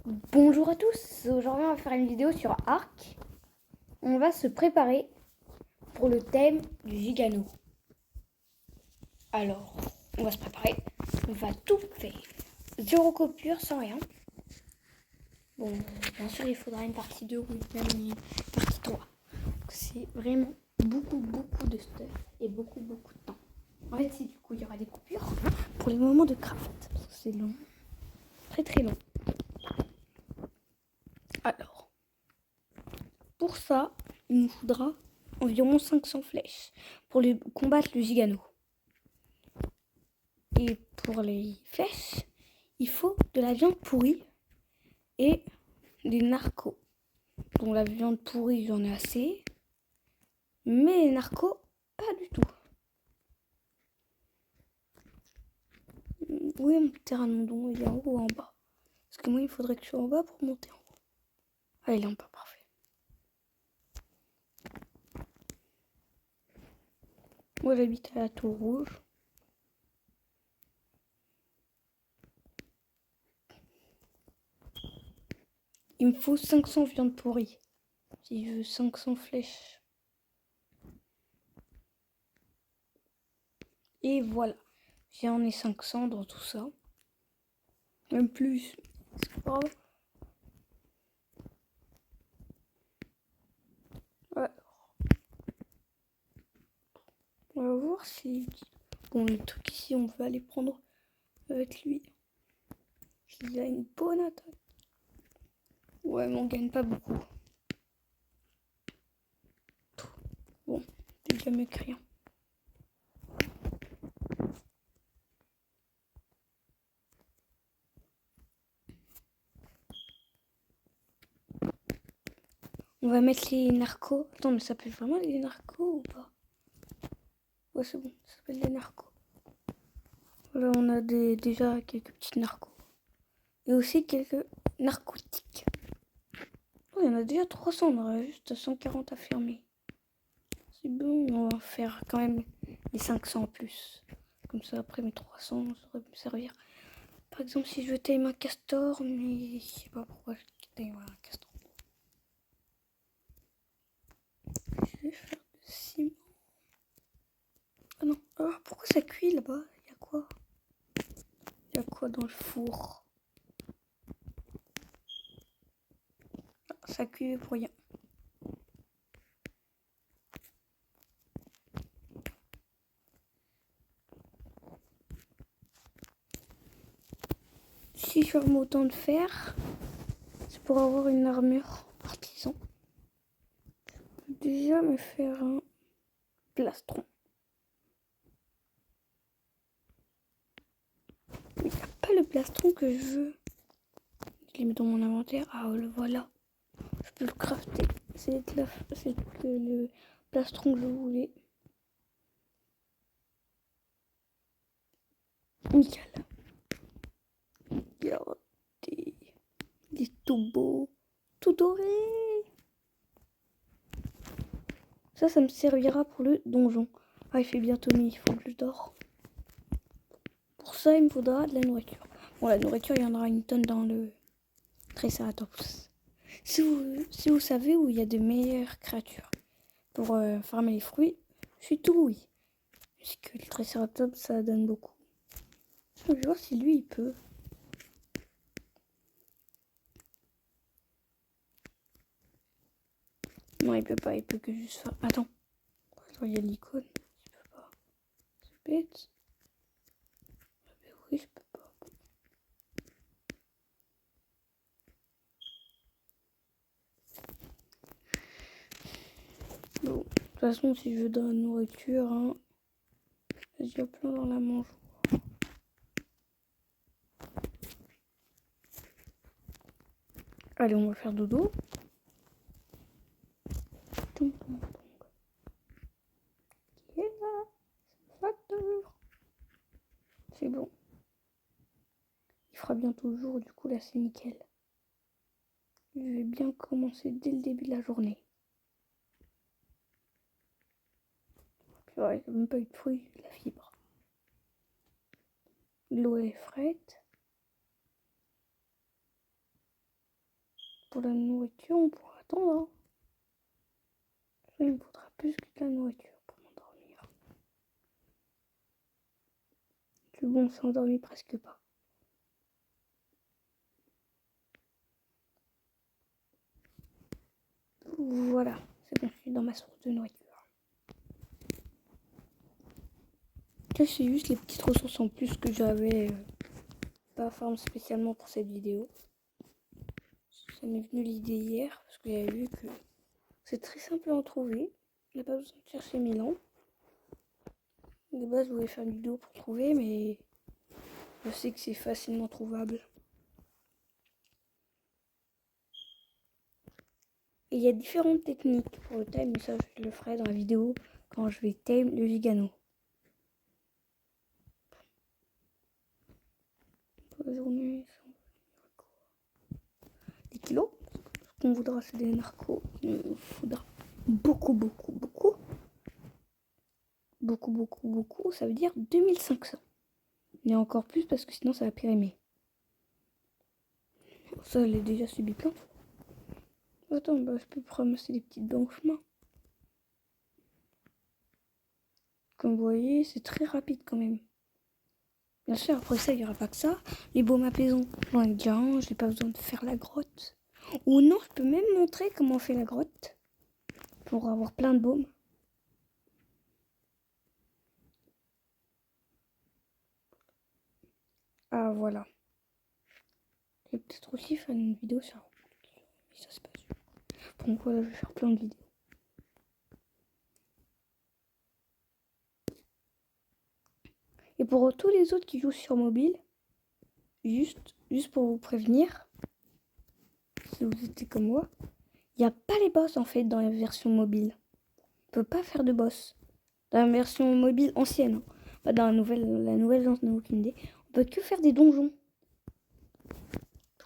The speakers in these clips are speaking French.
Bonjour à tous, aujourd'hui on va faire une vidéo sur Arc. On va se préparer pour le thème du Gigano. Alors, on va se préparer, on va tout faire. Zéro coupure, sans rien. Bon, bien sûr il faudra une partie 2 ou même une partie 3. C'est vraiment beaucoup de stuff et beaucoup de temps. En fait, si du coup il y aura des coupures pour les moments de craft, parce que c'est long, très long. Alors, pour ça, il nous faudra environ 500 flèches pour combattre le Gigano. Et pour les flèches, il faut de la viande pourrie et des narcos. Donc la viande pourrie, j'en ai assez. Mais les narcos, pas du tout. Où est mon pteranodon? Il est en haut ou en bas? Parce que moi, il faudrait que je sois en bas pour monter en haut. Ah, il est en bas, parfait. Moi, j'habite à la Tour Rouge. Il me faut 500 viandes pourries. Si je veux 500 flèches. Et voilà. J'en ai 500 dans tout ça. Même plus. C'est pas grave. Ouais. On va voir si... Bon, le truc ici, on va aller prendre avec lui. Il a une bonne attaque. Ouais, mais on gagne pas beaucoup. Bon, déjà mieux que rien. On va mettre les narcos. Attends, mais ça s'appelle vraiment les narcos ou pas? Ouais, c'est bon, ça s'appelle les narcos. Là, on a déjà quelques petits narcos. Et aussi quelques narcotiques. Oh, il y en a déjà 300, on aurait juste 140 à fermer. C'est bon, on va faire quand même les 500 en plus. Comme ça, après mes 300, ça aurait pu me servir. Par exemple, si je veux tailler un castor, mais je sais pas pourquoi je taille un castor. Je vais faire du ciment. Ah non, pourquoi ça cuit là-bas? Il y a quoi? Il y a quoi dans le four? Ça cuit pour rien. Si je remets autant de fer, c'est pour avoir une armure artisan. Je vais déjà me faire un plastron. Mais il n'y a pas le plastron que je veux. Je l'ai mis dans mon inventaire. Ah, le voilà. Je peux le crafter. C'est le plastron que je voulais. Nickel. Regardez. Il est tout beau. Tout doré. Ça me servira pour le donjon. Ah, il fait bientôt nuit. Il faut que je dors. Pour ça, il me faudra de la nourriture. Bon, la nourriture, il y en aura une tonne dans le Triceratops. Si vous savez où il y a de meilleures créatures pour farmer les fruits, je suis tout oui. Parce que le Triceratops, ça donne beaucoup. Je vais voir si lui, il peut. Non, il peut pas. Il peut que juste faire... Attends, il y a l'icône. Il peut pas. C'est bête. Mais oui, je peux pas. Bon, de toute façon, si je veux de la nourriture, hein, il y a plein dans la mangeoire. Allez, on va faire dodo. C'est bon. Il fera bientôt jour, du coup là c'est nickel. Je vais bien commencer dès le début de la journée. Ouais, il n'y a même pas eu de fruits, de la fibre. L'eau est frette. pour la nourriture, on pourra attendre. Hein. Il me faudra plus que de la nourriture pour m'endormir. C'est bon, on s'est endormi presque pas. Voilà, c'est bon, je suis dans ma source de nourriture. Ça, c'est juste les petites ressources en plus que j'avais pas farm spécialement pour cette vidéo. Ça m'est venu l'idée hier parce que j'avais vu que c'est très simple à en trouver. Il n'y a pas besoin de chercher 1000 ans. De base, je voulais faire une vidéo pour trouver, mais je sais que c'est facilement trouvable. Et il y a différentes techniques pour le time, mais ça je le ferai dans la vidéo quand je vais tame le gigano. Pour la journée, des kilos. Ce qu'on voudra, c'est des narcos. Il faudra beaucoup. Beaucoup, ça veut dire 2500. Et encore plus parce que sinon ça va périmer. Ça, elle est déjà subi plein de fois. Attends, bah, je peux ramasser des petites dents au chemin. Comme vous voyez, c'est très rapide quand même. Bien sûr, après ça, il n'y aura pas que ça. Les baumes apaisants, j'en ai déjà un, j'ai pas besoin de faire la grotte. Ou non, je peux même montrer comment on fait la grotte. Pour avoir plein de baumes. Ah, voilà. Je vais peut-être aussi faire une vidéo sur... Mais ça, c'est pas sûr. Donc voilà, je vais faire plein de vidéos. Et pour tous les autres qui jouent sur mobile, juste pour vous prévenir, si vous étiez comme moi, il n'y a pas les boss en fait dans la version mobile. On peut pas faire de boss. Dans la version mobile ancienne, hein. Pas dans la nouvelle j'en ai aucune idée. On peut que faire des donjons.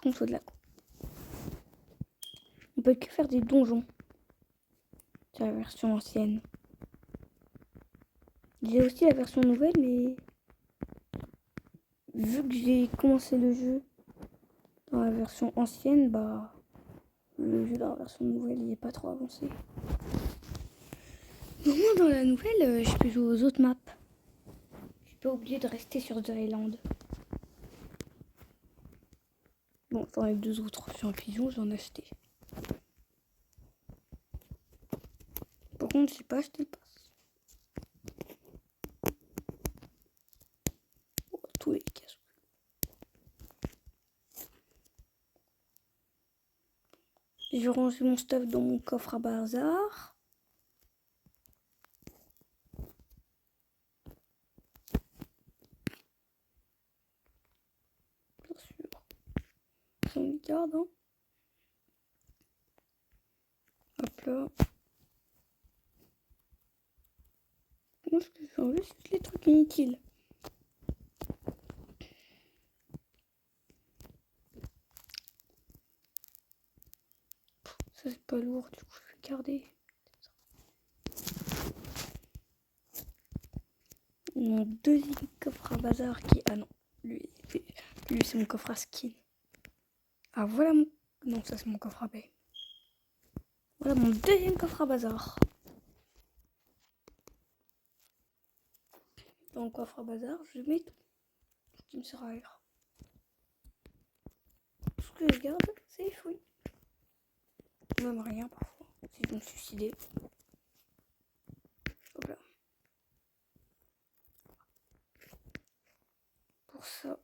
Qu'on soit de la con. On peut que faire des donjons. C'est la version ancienne. J'ai aussi la version nouvelle, mais vu que j'ai commencé le jeu dans la version ancienne, bah le jeu dans la version nouvelle il est pas trop avancé. Au moins dans la nouvelle, je peux jouer aux autres maps. Je suis pas obligé de rester sur The Island. Bon, dans les deux autres sur un pigeon, j'en ai acheté. Par contre, j'ai pas acheté le pass. Oh, tous les casse. J'ai rangé mon stuff dans mon coffre à bazar. Bien sûr. On les garde, hein. Hop là. Moi, ce que je fais, juste les trucs inutiles. Ça, c'est pas lourd, du coup, je vais garder. Mon deuxième coffre à bazar qui... Ah non, lui c'est mon coffre à skin. Ah, voilà mon... Non, ça, c'est mon coffre à baie. Voilà mon deuxième coffre à bazar. Dans le coffre à bazar, je mets tout ce qui me sert à rien. Tout ce que je garde, c'est les fruits. Même rien parfois, si je me suicidais. Hop là. Pour ça,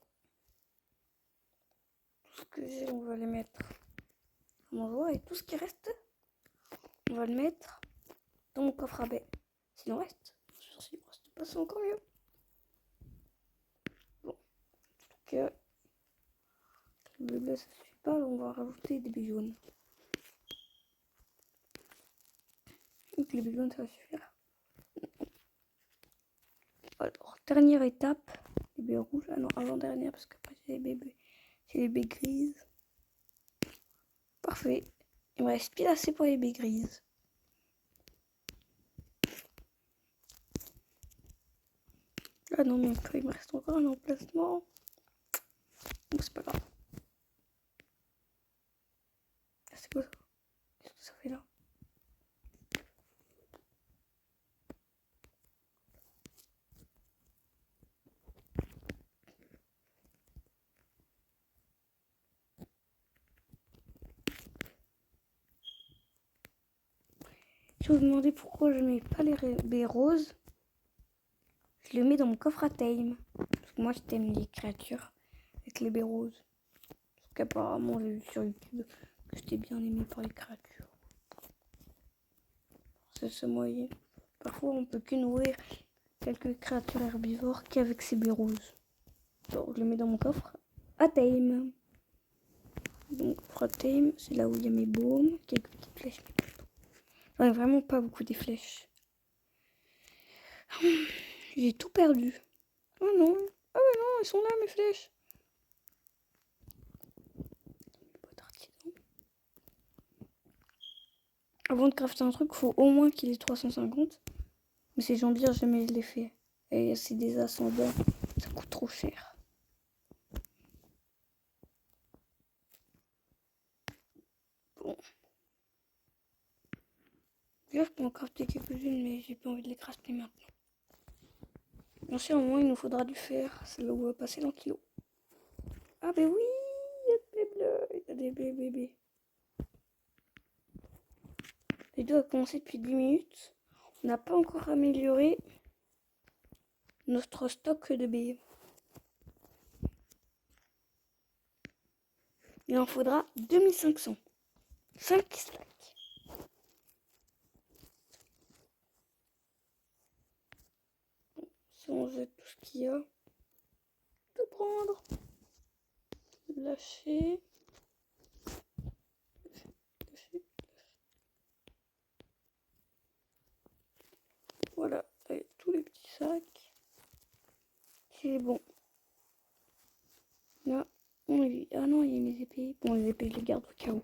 tout ce que j'ai, on va les mettre à mon joueur et tout ce qui reste, on va le mettre dans mon coffre à baie. S'il en reste, s'il en reste pas, c'est encore mieux. Bon, en tout cas, le bleu ça suffit pas, on va rajouter des billes jaunes. Donc les billes jaunes ça va suffire. Alors, dernière étape, les baies rouges. Ah non, avant-dernière parce qu'après j'ai les baies grises. Parfait. Il me reste pile assez pour les baies grises. Ah non, mais après, il me reste encore un emplacement. Bon, c'est pas grave. C'est quoi ça? Qu'est-ce que ça fait là? Si vous vous demandez pourquoi je mets pas les baies roses, je le mets dans mon coffre à thème. Parce que moi je t'aime les créatures avec les baies roses. Parce qu'apparemment j'ai vu sur YouTube que j'étais bien aimé par les créatures. C'est ce moyen. Parfois on peut que nourrir quelques créatures herbivores qu'avec ces baies roses. Alors je le mets dans mon coffre à thème. Donc coffre à thème, c'est là où il y a mes baumes, quelques petites flèches. J'en ai vraiment pas beaucoup des flèches. J'ai tout perdu. Oh non. Ah ouais non, elles sont là mes flèches. Avant de crafter un truc, il faut au moins qu'il ait 350. Mais ces gens dire jamais je l'ai fait. Et c'est des ascendants. Ça coûte trop cher. Bon. Déjà, je peux en crafter quelques-unes, mais j'ai pas envie de les crafter maintenant. Bien sûr, au moins, il nous faudra du fer. C'est là où on va passer dans le kilo. Ah, ben oui, il y a des bleus, il y a des bébés. Les deux ont commencé depuis 10 minutes. On n'a pas encore amélioré notre stock de baies. Il en faudra 2500. 5 stacks. Si on jette tout ce qu'il y a, tout prendre, lâcher. Voilà, avec tous les petits sacs. C'est bon. Là, on est... Ah non, il y a mes épées. Bon, les épées, je les garde au cas où.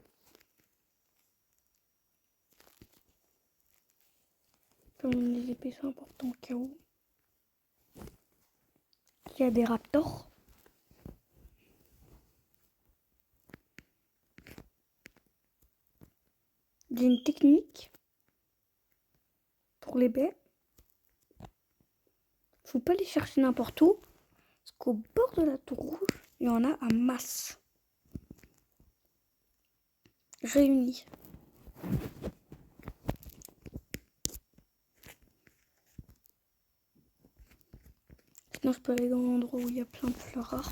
Comme les épées sont importantes au cas où. Il y a des raptors. J'ai une technique pour les baies. Faut pas les chercher n'importe où. Parce qu'au bord de la tour rouge, il y en a en masse. Réunis. Sinon, je peux aller dans l'endroit où il y a plein de fleurs rares.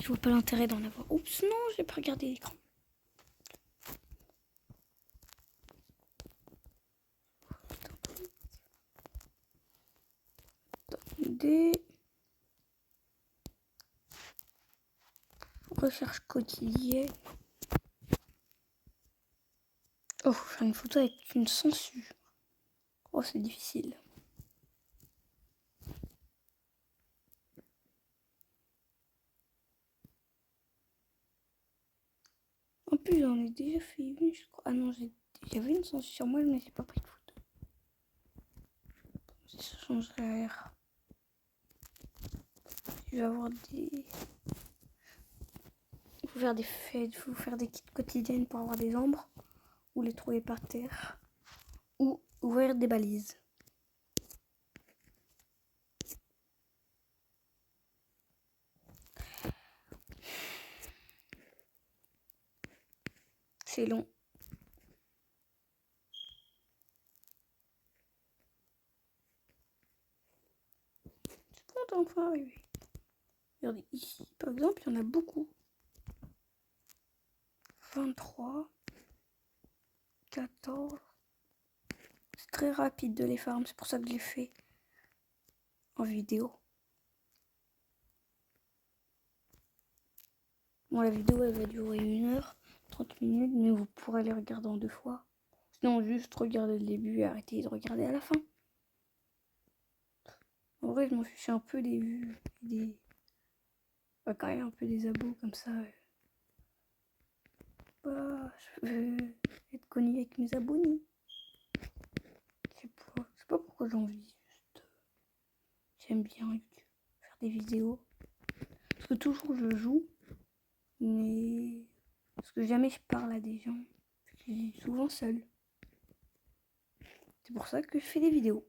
Je vois pas l'intérêt d'en avoir. Oups, non, j'ai pas regardé l'écran. Des recherches quotidiennes. Oh, faire une photo avec une sangsue. Oh, c'est difficile. En plus, j'en ai déjà fait une, je crois. Ah non, j'avais une sangsue sur moi, mais j'ai pas pris de photo. Si ça changerait rien. Je vais avoir des... Il faut faire des fêtes, il faut faire des kits quotidiennes pour avoir des ombres. Ou les trouver par terre. Ou ouvrir des balises. C'est long. C'est bon, enfin arrivé. Regardez, ici, par exemple, il y en a beaucoup. 23. 14. C'est très rapide de les farm, c'est pour ça que je l'ai fait en vidéo. Bon, la vidéo elle va durer 1 heure, 30 minutes, mais vous pourrez les regarder en 2 fois. Sinon, juste regarder le début et arrêter de regarder à la fin. En vrai, je m'en fiche un peu des vues, des... Enfin, quand même un peu des abos comme ça. Bah, je veux être connu avec mes abonnés. Je sais pas pourquoi j'ai envie, juste... J'aime bien YouTube, faire des vidéos. Parce que toujours je joue, mais... Parce que jamais je parle à des gens. suis souvent seule. C'est pour ça que je fais des vidéos.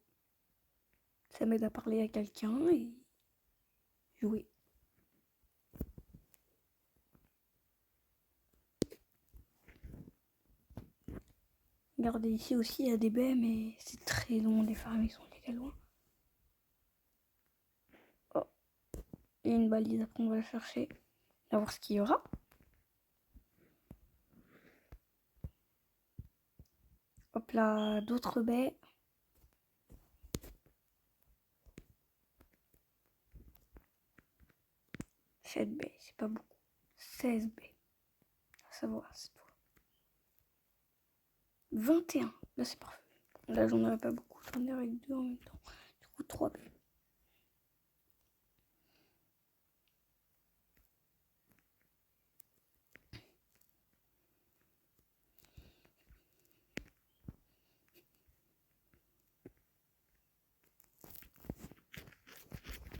Ça m'aide à parler à quelqu'un et jouer. Regardez, ici aussi il y a des baies, mais c'est très long, les fermes ils sont déjà loin. Oh, il y a une balise, après on va la chercher. On va voir ce qu'il y aura. Hop là, d'autres baies. Sept baies, c'est pas beaucoup. 16 baies. Ça va, c'est tout. 21. Là c'est parfait. Là j'en aurais pas beaucoup, j'en ai avec 2 en même temps. Du coup 3 baies.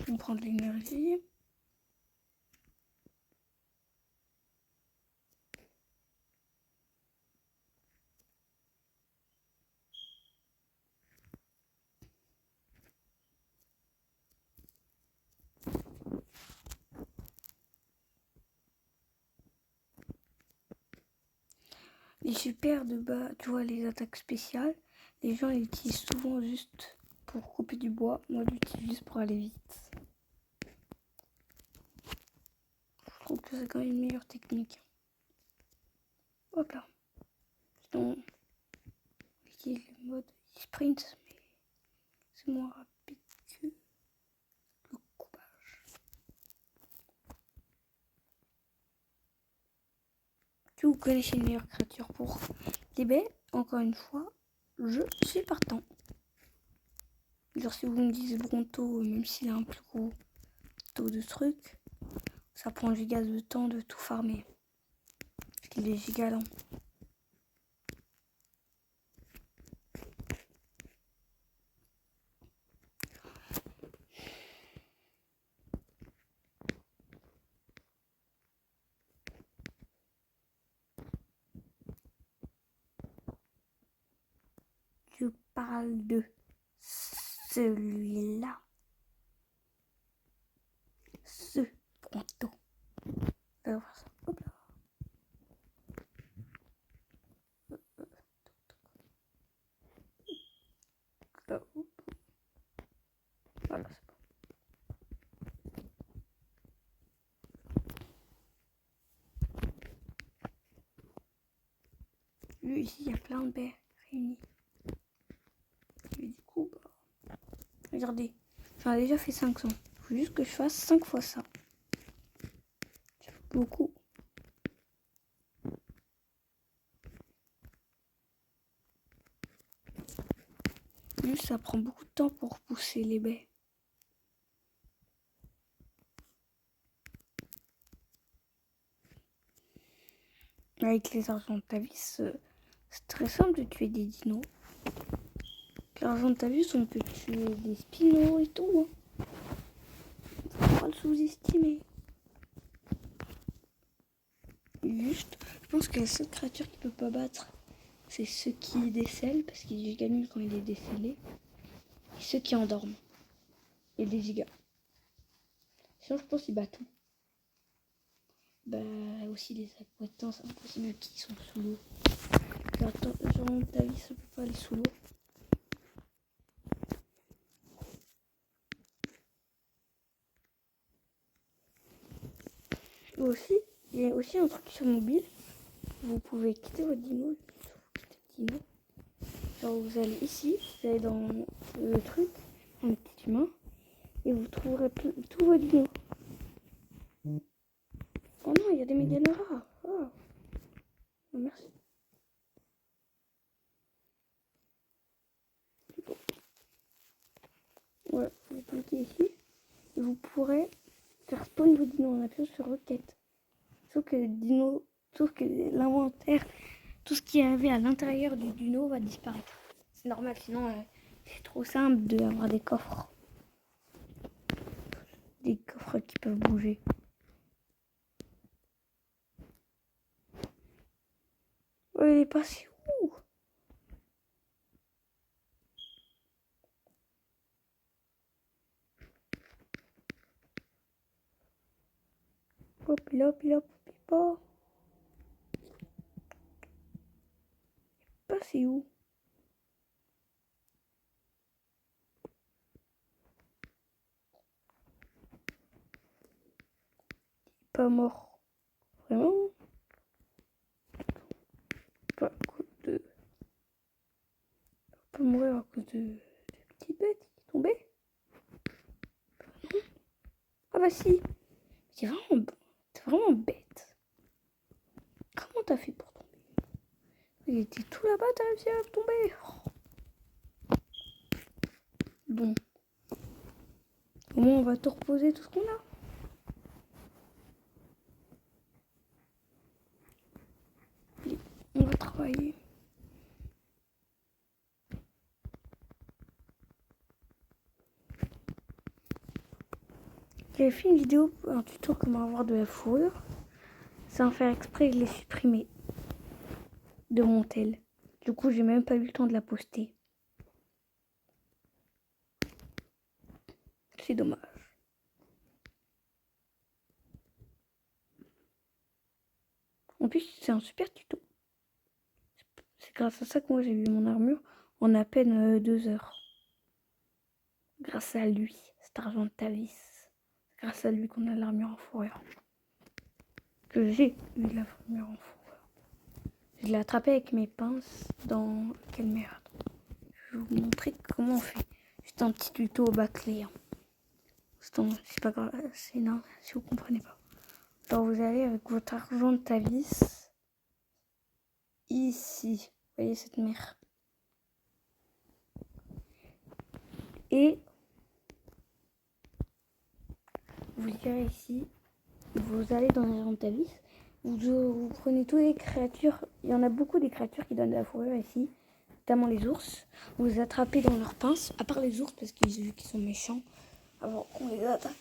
On prend de l'énergie. Les super de bas, tu vois, les attaques spéciales, les gens les utilisent souvent juste pour couper du bois. Moi, je l'utilise juste pour aller vite. Je trouve que c'est quand même une meilleure technique. Hop là. Sinon, j'utilise le mode sprint, mais c'est moins rapide que le coupage. Si vous connaissez une meilleure créature pour les baies, encore une fois, je suis partant. Genre si vous me dites Bronto, même s'il a un plus gros taux de trucs, ça prend giga de temps de tout farmer. Parce qu'il est giga lent. Je parle de celui-là. Ce Bronto. On va voir ça. Hop là. Voilà, c'est bon. Lui, ici, il y a plein de baies réunies. Et du coup, regardez, j'en ai déjà fait 500. Il faut juste que je fasse 5 fois ça. Ça fait beaucoup. Juste, ça prend beaucoup de temps pour pousser les baies. Avec les argents de ta vie, c'est très simple de tuer des dinos. Avec l'argent de ta vie, on peut tuer des spinos et tout. Faut pas le sous-estimer. Juste, je pense que la seule créature qui peut pas battre, c'est ceux qui décèlent, parce qu'il est giga nul quand il est décellé. Et ceux qui endorment. Et des gigas. Sinon, je pense qu'il bat tout. Bah, aussi les acquaintants, c'est impossible qu'ils sont sous l'eau. Genre, ta vie, ça peut pas aller sous l'eau. Aussi, il y a aussi un truc sur mobile. Vous pouvez quitter votre dino. Genre, vous allez ici, vous allez dans le truc, un petit humain, et vous trouverez tous vos dinos. Oh non, il y a des méganes rares. Oh. Oh, merci. Bon. Voilà, vous cliquez ici, et vous pourrez faire spawn vos dinos en appuyant sur requête. Sauf que l'inventaire, tout ce qui avait à l'intérieur du dino va disparaître. C'est normal, sinon c'est trop simple d'avoir des coffres. Des coffres qui peuvent bouger. Ouais, il est pas si haut. Hop là, hop là, hop là. Pas c'est où? Pas mort. Vraiment? Pas à cause de... Pas mourir à cause de petites bêtes qui sont tombées? Ah bah si. C'est vraiment bête. Comment t'as fait pour tomber? Il était tout là-bas, t'as réussi à tomber. Bon. Au moins on va tout reposer tout ce qu'on a. Allez, on va travailler. J'avais fait une vidéo, un tuto comment avoir de la fourrure. Sans faire exprès, je l'ai supprimé de mon tel. Du coup, j'ai même pas eu le temps de la poster. C'est dommage. En plus, c'est un super tuto. C'est grâce à ça que moi j'ai eu mon armure en à peine 2 heures. Grâce à lui, cet argent de Tavis. C'est grâce à lui qu'on a l'armure en fourrure. Que j'ai eu l'armure en fourrure. Je l'ai attrapé avec mes pinces dans... Quelle merde. Je vais vous montrer comment on fait. Juste un petit tuto au bâclé. C'est pas grave, c'est non, si vous comprenez pas. Alors vous allez avec votre argent de Tavis ici. Vous voyez cette mer. Et vous irez ici. Vous allez dans l'argent de Tavis. Vous prenez toutes les créatures. Il y en a beaucoup des créatures qui donnent de la fourrure ici. Notamment les ours. Vous les attrapez dans leurs pinces. À part les ours parce qu'ils sont méchants. Avant qu'on les attaque.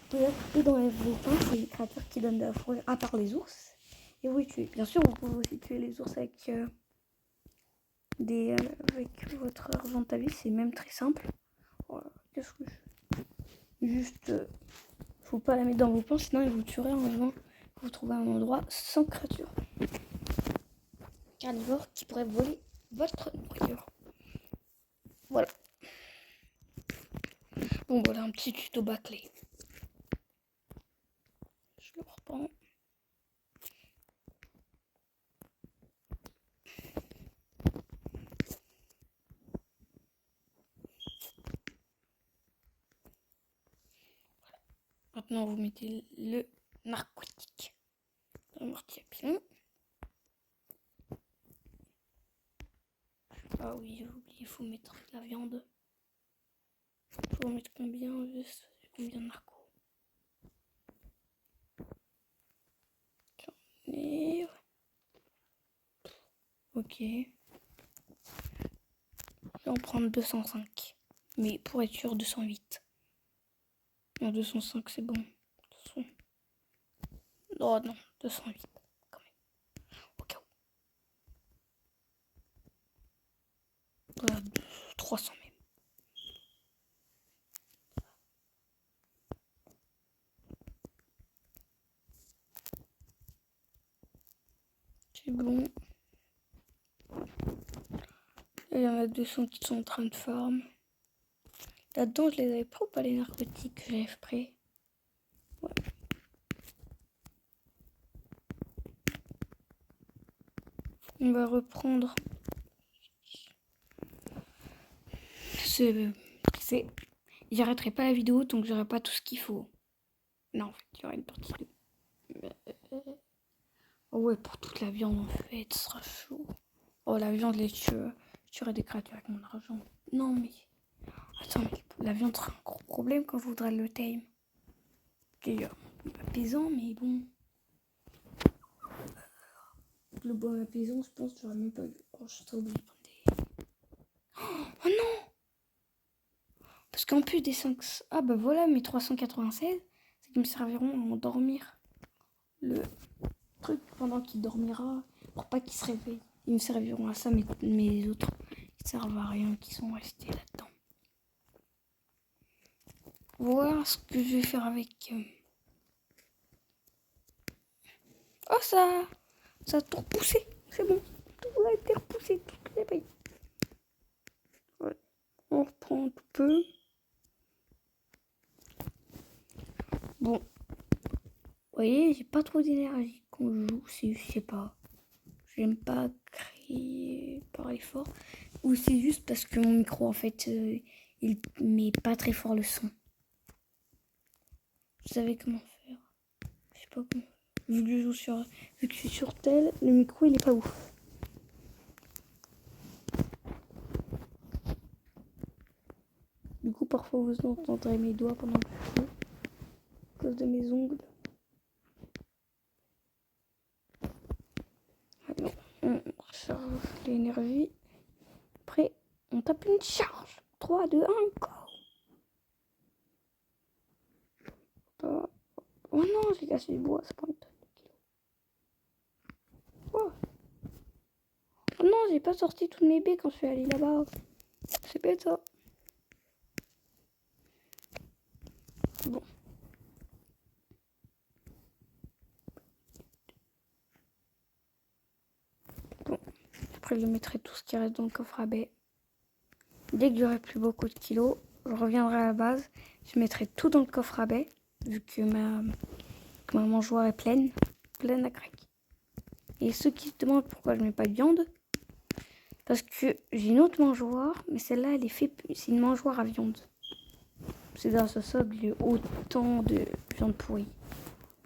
Vous attrapez dans vos pinces les créatures qui donnent de la fourrure. À part les ours. Et vous les tuez. Bien sûr, vous pouvez aussi tuer les ours avec... avec votre argent de Tavis, c'est même très simple. Voilà. Qu'est-ce que je... Juste, faut pas la mettre dans vos pinces, sinon ils vous tueraient en jouant. Vous trouvez un endroit sans créature carnivore qui pourrait voler votre nourriture. Voilà. Bon, voilà un petit tuto bâclé. Je le reprends. Maintenant, vous mettez le narcotique dans le mortier à pilon. Ah oui, j'ai oublié, il faut mettre de la viande. Il faut mettre combien juste combien de narcos? Et... Ok. Je vais en prendre 205. Mais pour être sûr, 208. Non, 205, c'est bon. Oh non, 208. Quand même. Au cas où. 300 même. C'est bon. Il y en a 200 qui sont en train de farm. Là-dedans, je les avais pas ou pas les narcotiques que j'avais pris. Ouais. On va reprendre. J'arrêterai pas la vidéo tant que j'aurai pas tout ce qu'il faut. Non, en fait, il y aura une partie de... Oh ouais, pour toute la viande, en fait, ce sera chaud. Oh, la viande, je tuerai des créatures avec mon argent. Non, mais... Attends, mais la viande sera un gros problème quand je voudrais le tame. Ok, apaisant, mais bon. Le bon apaisant, je pense que j'aurais même pas vu. Oh, je serais obligée de prendre des... Oh non! Parce qu'en plus des 5... Ah bah voilà, mes 396, c'est qu'ils me serviront à endormir le truc pendant qu'il dormira, pour pas qu'il se réveille. Ils me serviront à ça, mais mes autres, ils servent à rien, qui sont restés là-dedans. Voir ce que je vais faire avec... Oh, ça a tout repoussé. C'est bon. Tout a été repoussé. Tout est payé. Ouais. On reprend un peu. Bon. Vous voyez, j'ai pas trop d'énergie quand je joue. C'est, je sais pas. J'aime pas crier, parler fort. Ou c'est juste parce que mon micro, en fait, il met pas très fort le son. Vous savez comment faire? Je sais pas comment. Vu que je suis sur tel, le micro, il est pas ouf. Du coup, parfois, vous entendrez mes doigts pendant que je joue. À cause de mes ongles. Alors, on recharge l'énergie. Après, on tape une charge. 3, 2, 1, go! Oh non, j'ai cassé le bois, c'est pas une tonne de kilos. Oh. Oh non, j'ai pas sorti toutes mes baies quand je suis allée là-bas. C'est bête ça. Bon. Bon. Après, je mettrai tout ce qui reste dans le coffre à baies. Dès qu'il y aurait plus beaucoup de kilos, je reviendrai à la base. Je mettrai tout dans le coffre à baies, vu que ma mangeoire est pleine à craquer. Et ceux qui se demandent pourquoi je mets pas de viande, parce que j'ai une autre mangeoire, mais celle-là, c'est une mangeoire à viande. C'est grâce à ça que j'ai autant de viande pourrie.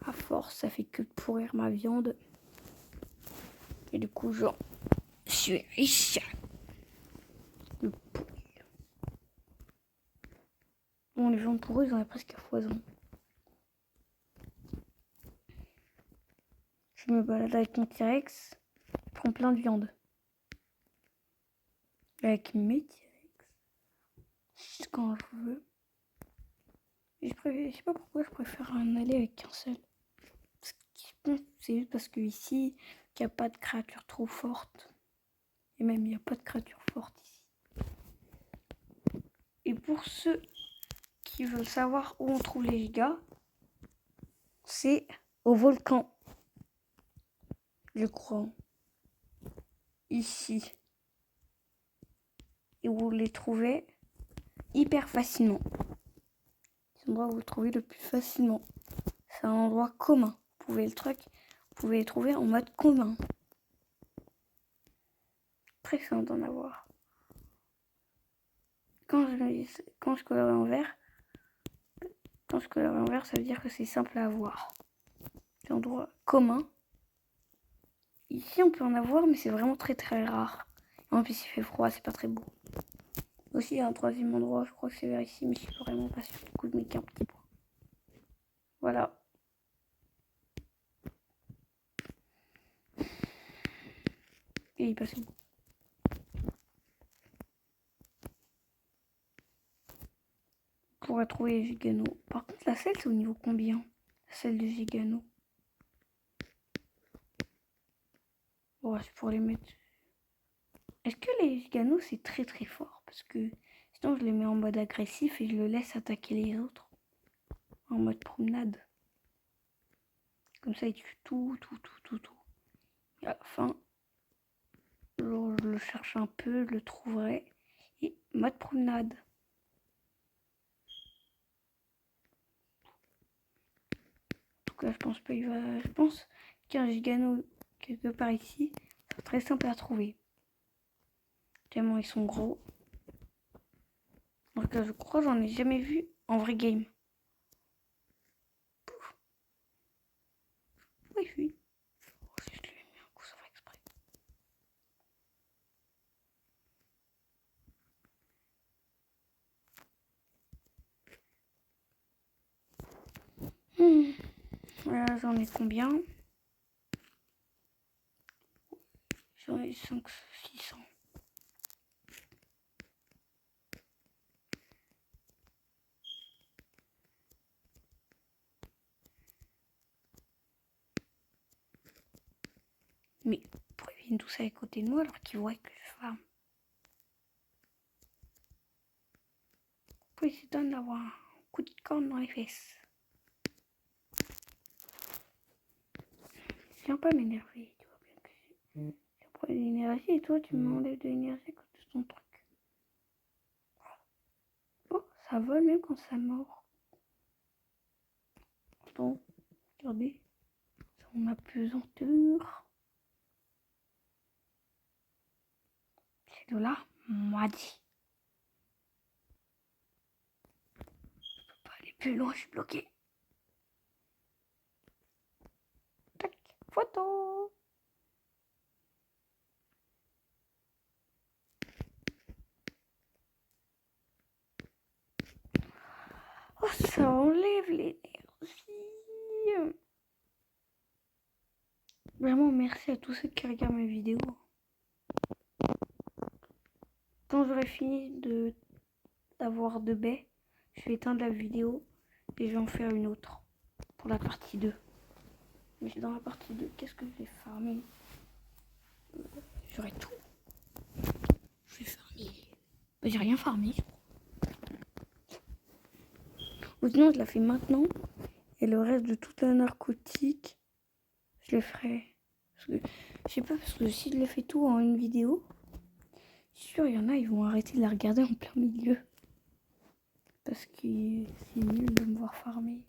À force, ça fait que pourrir ma viande. Et du coup, genre, je suis riche. Le pourri. Bon, les viandes pourries, j'en ai presque à foison. Je me balade avec mon T-Rex, je prends plein de viande. Avec mes T-Rex, quand je veux. Je sais pas pourquoi je préfère en aller avec qu'un seul. C'est juste parce que ici, il n'y a pas de créatures trop fortes. Et même, il n'y a pas de créatures fortes ici. Et pour ceux qui veulent savoir où on trouve les gigas, c'est au volcan. Je crois. Ici. Et vous les trouvez hyper facilement. C'est l'endroit où vous le trouvez le plus facilement. C'est un endroit commun. Vous pouvez les trouver en mode commun. Très simple d'en avoir. Quand je colorie en vert, ça veut dire que c'est simple à avoir. C'est un endroit commun. Ici, on peut en avoir, mais c'est vraiment très très rare. En plus, il fait froid, c'est pas très beau. Aussi, il y a un troisième endroit, je crois que c'est vers ici, mais je suis vraiment pas sûr. Du coup, je mets qu'un petit point. Voilà. Et il passe où? On pourrait trouver les Gigano. Par contre, la selle, c'est au niveau combien? La selle de Gigano. Ouais, je pourrais les mettre. Est-ce que les Gigano, c'est très très fort? Parce que sinon, je les mets en mode agressif et je le laisse attaquer les autres. En mode promenade. Comme ça, il tue tout. Et à la fin, je le cherche un peu, je le trouverai. Et mode promenade. En tout cas, je pense pas, je pense qu'un Gigano quelque part ici, c'est très simple à trouver. Tellement ils sont gros. Donc je crois que j'en ai jamais vu en vrai game. Pouf. Oui, oui. Oh, si je lui ai mis un coup, ça va exprès. Voilà, j'en ai combien? J'en ai 5, 600. Mais pourquoi ils viennent tous à côté de moi alors qu'ils voient que je farm? Pourquoi ils s'étonnent d'avoir un coup de corne dans les fesses? viens pas m'énerver. Tu vois bien que je prends de l'énergie et toi, tu m'enlèves de l'énergie quand c'est ton truc. Oh, ça vole même quand ça mord. Attends, regardez. C'est mon apesanteur. C'est de là, m'a dit. Je peux pas aller plus loin, je suis bloqué. Tac, photo. Oh, ça enlève l'énergie. Vraiment, merci à tous ceux qui regardent mes vidéos. Quand j'aurai fini d'avoir de baies, je vais éteindre la vidéo et je vais en faire une autre pour la partie 2. Mais dans la partie 2, qu'est-ce que je vais farmer? J'aurai tout. Je vais farmer. J'ai rien farmé. Ou sinon, je la fais maintenant. Et le reste de tout un narcotique, je le ferai. Parce que, je sais pas, parce que si je le fais tout en une vidéo, je suis sûr, il y en a, ils vont arrêter de la regarder en plein milieu. Parce que c'est nul de me voir farmer.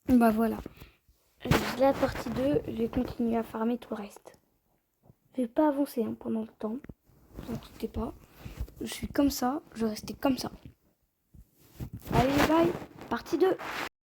Bah voilà. La partie 2, je vais continuer à farmer tout le reste. Je vais pas avancer pendant le temps. Ne vous inquiétez pas. Je suis comme ça, je vais rester comme ça. Allez, bye. Partie 2.